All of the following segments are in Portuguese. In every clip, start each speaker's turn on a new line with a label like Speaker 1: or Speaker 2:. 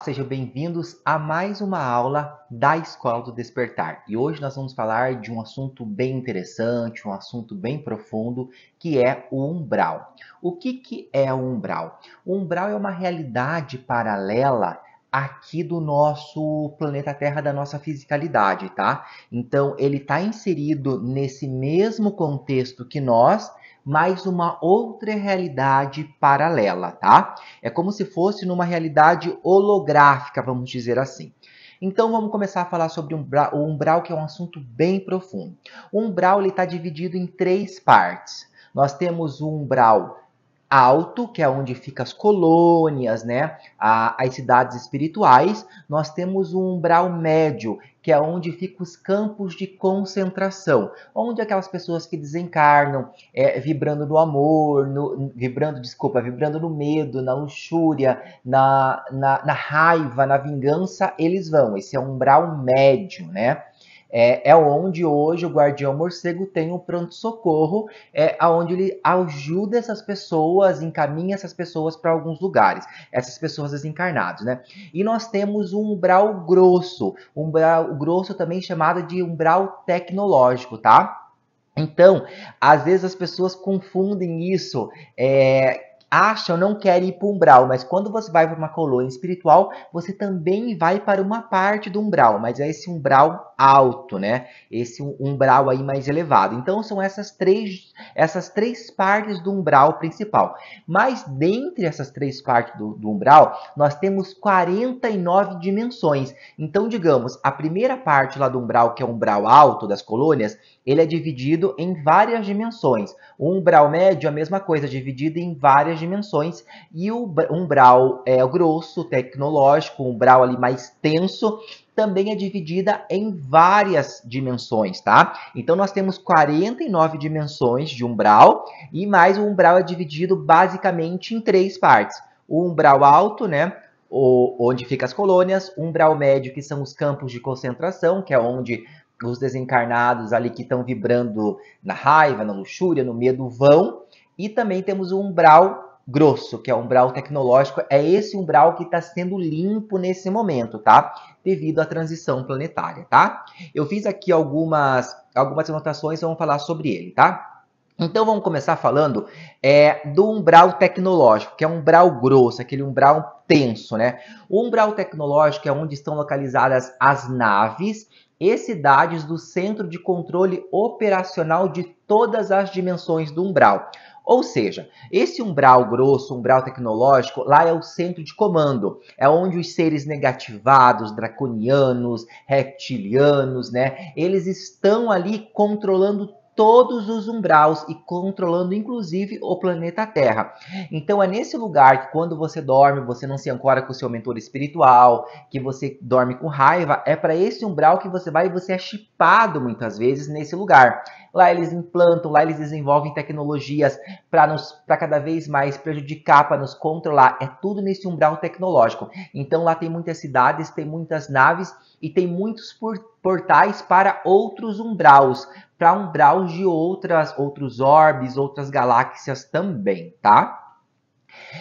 Speaker 1: Sejam bem-vindos a mais uma aula da Escola do Despertar. E hoje nós vamos falar de um assunto bem interessante, um assunto bem profundo, que é o umbral. O que é o umbral? O umbral é uma realidade paralela aqui do nosso planeta Terra, da nossa fisicalidade, tá? Então, ele está inserido nesse mesmo contexto que nós, mas uma outra realidade paralela, tá? É como se fosse numa realidade holográfica, vamos dizer assim. Então vamos começar a falar sobre o umbral, que é um assunto bem profundo. O umbral está dividido em três partes. Nós temos o umbral alto, que é onde ficam as colônias, né? As cidades espirituais. Nós temos o umbral médio, que é onde ficam os campos de concentração, onde aquelas pessoas que desencarnam, vibrando no amor, vibrando no medo, na luxúria, na raiva, na vingança, eles vão. Esse é o umbral médio, né? É onde hoje o Guardião Morcego tem um pronto-socorro, onde ele ajuda essas pessoas, encaminha essas pessoas para alguns lugares, essas pessoas desencarnadas, né? E nós temos um umbral grosso, também chamado de umbral tecnológico, tá? Então, às vezes as pessoas confundem isso, acham, não querem ir para o umbral, mas quando você vai para uma colônia espiritual, você também vai para uma parte do umbral, mas é esse umbral alto, né? Esse umbral aí mais elevado. Então, são essas três partes do umbral principal. Mas, dentre essas três partes do umbral, nós temos 49 dimensões. Então, digamos, a primeira parte lá do umbral, que é o umbral alto das colônias, ele é dividido em várias dimensões. O umbral médio, a mesma coisa, dividido em várias dimensões. E o umbral grosso, tecnológico, o umbral ali mais tenso, também é dividida em várias dimensões, tá? Então, nós temos 49 dimensões de umbral, e mais o umbral é dividido basicamente em três partes. O umbral alto, né? Onde ficam as colônias, o umbral médio, que são os campos de concentração, que é onde os desencarnados ali que estão vibrando na raiva, na luxúria, no medo vão. E também temos o umbral grosso, que é o umbral tecnológico. É esse umbral que está sendo limpo nesse momento, tá? Devido à transição planetária, tá? Eu fiz aqui algumas anotações, vamos falar sobre ele, tá? Então vamos começar falando do umbral tecnológico, que é um umbral grosso, aquele umbral tenso, né? O umbral tecnológico é onde estão localizadas as naves e cidades do centro de controle operacional de todas as dimensões do umbral. Ou seja, esse umbral grosso, umbral tecnológico, lá é o centro de comando. É onde os seres negativados, draconianos, reptilianos, né? Eles estão ali controlando todos os umbraus e controlando inclusive o planeta Terra. Então é nesse lugar que quando você dorme, você não se ancora com o seu mentor espiritual, que você dorme com raiva, é para esse umbral que você vai e você é chipado muitas vezes nesse lugar. Lá eles implantam, lá eles desenvolvem tecnologias para cada vez mais prejudicar, para nos controlar. É tudo nesse umbral tecnológico. Então lá tem muitas cidades, tem muitas naves e tem muitos portais para outros umbraus, para umbraus de outros orbes, outras galáxias também, tá?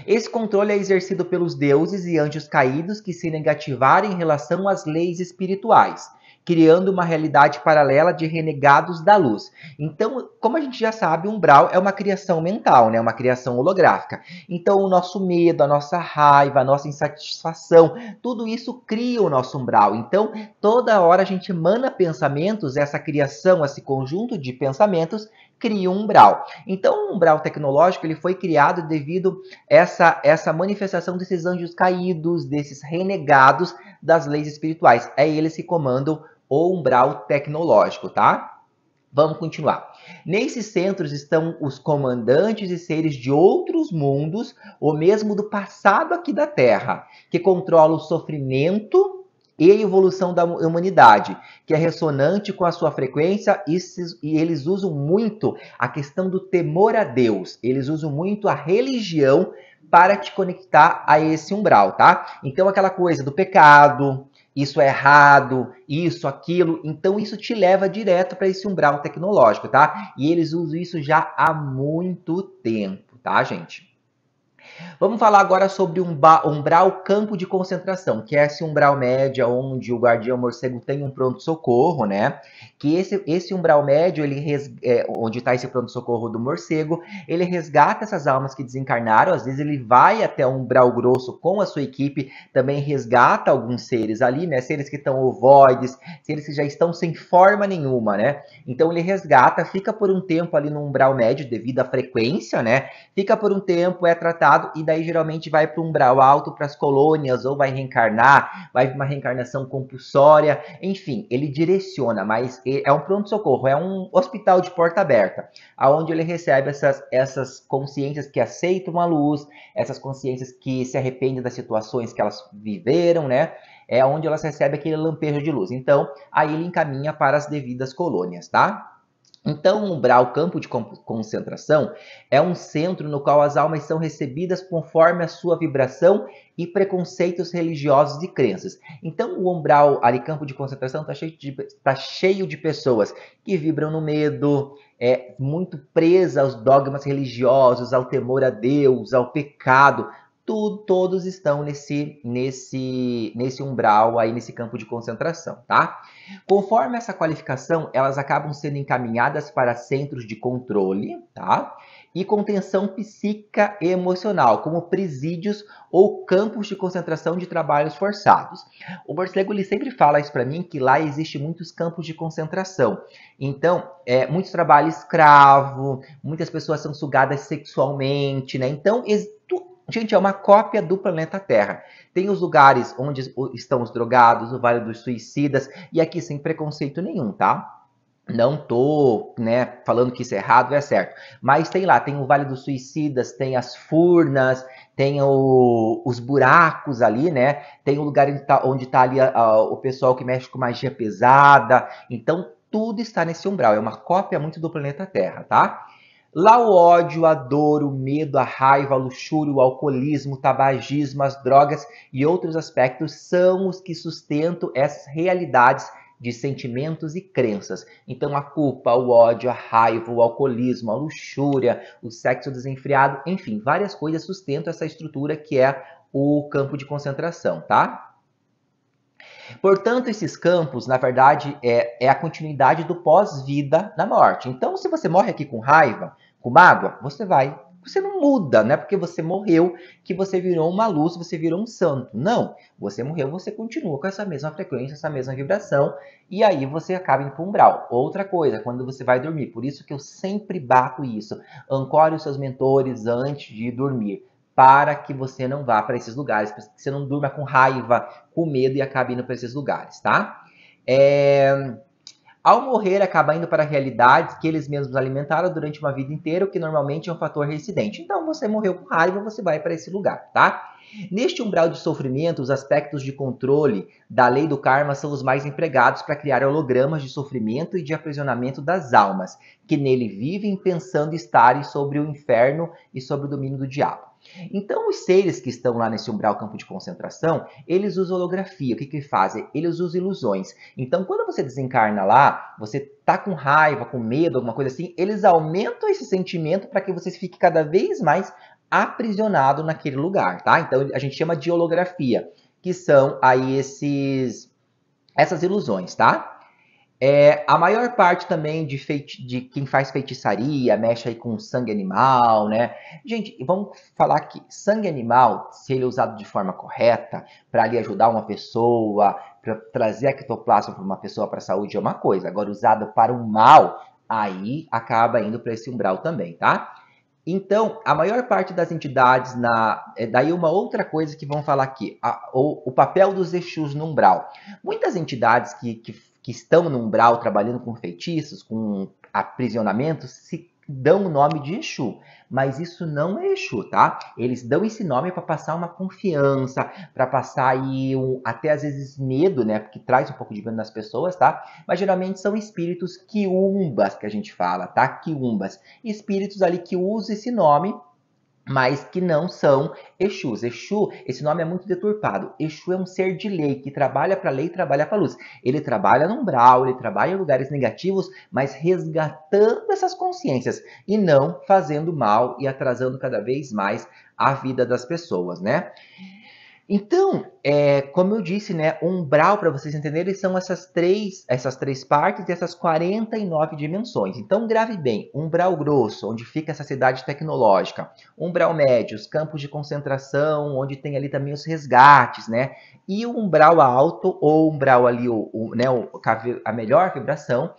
Speaker 1: Esse controle é exercido pelos deuses e anjos caídos que se negativaram em relação às leis espirituais, criando uma realidade paralela de renegados da luz. Então, como a gente já sabe, o umbral é uma criação mental, né? Uma criação holográfica. Então, o nosso medo, a nossa raiva, a nossa insatisfação, tudo isso cria o nosso umbral. Então, toda hora a gente emana pensamentos, essa criação, esse conjunto de pensamentos cria um umbral. Então, o umbral tecnológico ele foi criado devido a essa manifestação desses anjos caídos, desses renegados das leis espirituais. É eles que comandam o umbral tecnológico, tá? Vamos continuar. Nesses centros estão os comandantes e seres de outros mundos, ou mesmo do passado aqui da Terra, que controlam o sofrimento e a evolução da humanidade, que é ressonante com a sua frequência, e eles usam muito a questão do temor a Deus, eles usam muito a religião para te conectar a esse umbral, tá? Então aquela coisa do pecado, isso é errado, isso, aquilo, então isso te leva direto para esse umbral tecnológico, tá? E eles usam isso já há muito tempo, tá, gente? Vamos falar agora sobre um umbral campo de concentração, que é esse umbral médio onde o guardião morcego tem um pronto-socorro, né? Que esse umbral médio, onde está esse pronto-socorro do morcego, ele resgata essas almas que desencarnaram, às vezes ele vai até um umbral grosso com a sua equipe, também resgata alguns seres ali, né? Seres que estão ovoides, seres que já estão sem forma nenhuma, né? Então ele resgata, fica por um tempo ali no umbral médio, devido à frequência, né? Fica por um tempo, é tratado e daí geralmente vai para um umbral alto, para as colônias, ou vai reencarnar, vai para uma reencarnação compulsória, enfim, ele direciona, mas é um pronto-socorro, é um hospital de porta aberta, aonde ele recebe essas consciências que aceitam a luz, essas consciências que se arrependem das situações que elas viveram, né? É onde elas recebem aquele lampejo de luz. Então, aí ele encaminha para as devidas colônias, tá? Então, o umbral, campo de concentração, é um centro no qual as almas são recebidas conforme a sua vibração e preconceitos religiosos e crenças. Então, o umbral, ali, campo de concentração, está cheio de pessoas que vibram no medo, muito presa aos dogmas religiosos, ao temor a Deus, ao pecado. Todos estão nesse umbral, aí, nesse campo de concentração, tá? Conforme essa qualificação, elas acabam sendo encaminhadas para centros de controle, tá? E contenção psíquica e emocional, como presídios ou campos de concentração de trabalhos forçados. O morcego ele sempre fala isso para mim, que lá existe muitos campos de concentração. Então, muito trabalho escravo, muitas pessoas são sugadas sexualmente, né? Então, gente, é uma cópia do planeta Terra. Tem os lugares onde estão os drogados, o Vale dos Suicidas, e aqui sem preconceito nenhum, tá? Não tô, né, falando que isso é errado ou é certo. Mas tem lá, tem o Vale dos Suicidas, tem as furnas, tem os buracos ali, né? Tem o lugar onde tá ali o pessoal que mexe com magia pesada. Então, tudo está nesse umbral. É uma cópia muito do planeta Terra, tá? Lá o ódio, a dor, o medo, a raiva, a luxúria, o alcoolismo, o tabagismo, as drogas e outros aspectos são os que sustentam essas realidades de sentimentos e crenças. Então a culpa, o ódio, a raiva, o alcoolismo, a luxúria, o sexo desenfreado, enfim, várias coisas sustentam essa estrutura que é o campo de concentração, tá? Portanto, esses campos, na verdade, é a continuidade do pós-vida na morte. Então, se você morre aqui com raiva, com mágoa, você não muda, não é porque você morreu que você virou uma luz, você virou um santo. Não, você morreu, você continua com essa mesma frequência, essa mesma vibração, e aí você acaba indo para o umbral. Outra coisa, quando você vai dormir, por isso que eu sempre bato isso, ancore os seus mentores antes de dormir, para que você não vá para esses lugares, para que você não durma com raiva, com medo e acabe indo para esses lugares, tá? Ao morrer, acaba indo para realidades que eles mesmos alimentaram durante uma vida inteira, o que normalmente é um fator reincidente. Então, você morreu com raiva, você vai para esse lugar, tá? Neste umbral de sofrimento, os aspectos de controle da lei do karma são os mais empregados para criar hologramas de sofrimento e de aprisionamento das almas, que nele vivem pensando estarem sobre o inferno e sobre o domínio do diabo. Então, os seres que estão lá nesse umbral campo de concentração, eles usam holografia. O que fazem? Eles usam ilusões. Então, quando você desencarna lá, você tá com raiva, com medo, alguma coisa assim, eles aumentam esse sentimento para que você fique cada vez mais aprisionado naquele lugar, tá? Então, a gente chama de holografia, que são aí essas ilusões, tá? A maior parte também de quem faz feitiçaria, mexe aí com sangue animal, né? Gente, vamos falar aqui, sangue animal, se ele é usado de forma correta, para ali ajudar uma pessoa, para trazer ectoplasma para uma pessoa para a saúde é uma coisa. Agora, usado para o mal, aí acaba indo para esse umbral também, tá? Então, a maior parte das entidades, daí uma outra coisa que vamos falar aqui, o papel dos Exus no umbral. Muitas entidades que estão no umbral trabalhando com feitiços, com aprisionamentos, se dão o nome de Exu, mas isso não é Exu, tá? Eles dão esse nome para passar uma confiança, para passar aí até às vezes medo, né? Porque traz um pouco de medo nas pessoas, tá? Mas geralmente são espíritos quiumbas que a gente fala, tá? Quiumbas. Espíritos ali que usam esse nome mas que não são Exus. Exu, esse nome é muito deturpado. Exu é um ser de lei, que trabalha para a lei e trabalha para a luz. Ele trabalha no umbral, ele trabalha em lugares negativos, mas resgatando essas consciências e não fazendo mal e atrasando cada vez mais a vida das pessoas, né? Então, como eu disse, né, o umbral, para vocês entenderem, são essas três partes e essas 49 dimensões. Então, grave bem, umbral grosso, onde fica essa cidade tecnológica. Umbral médio, os campos de concentração, onde tem ali também os resgates, né? E o umbral alto, ou umbral ali, né, a melhor vibração,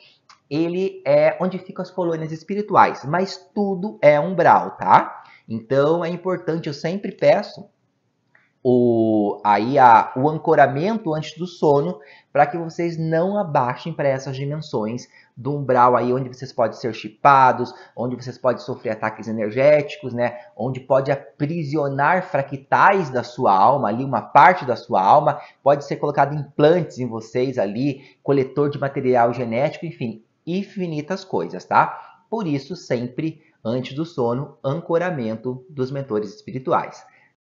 Speaker 1: ele é onde ficam as colônias espirituais. Mas tudo é umbral, tá? Então, é importante, eu sempre peço o ancoramento antes do sono, para que vocês não abaixem para essas dimensões do umbral aí, onde vocês podem ser chipados, onde vocês podem sofrer ataques energéticos, né? Onde pode aprisionar fractais da sua alma, ali uma parte da sua alma, pode ser colocado implantes em vocês ali, coletor de material genético, enfim, infinitas coisas, tá? Por isso, sempre, antes do sono, ancoramento dos mentores espirituais.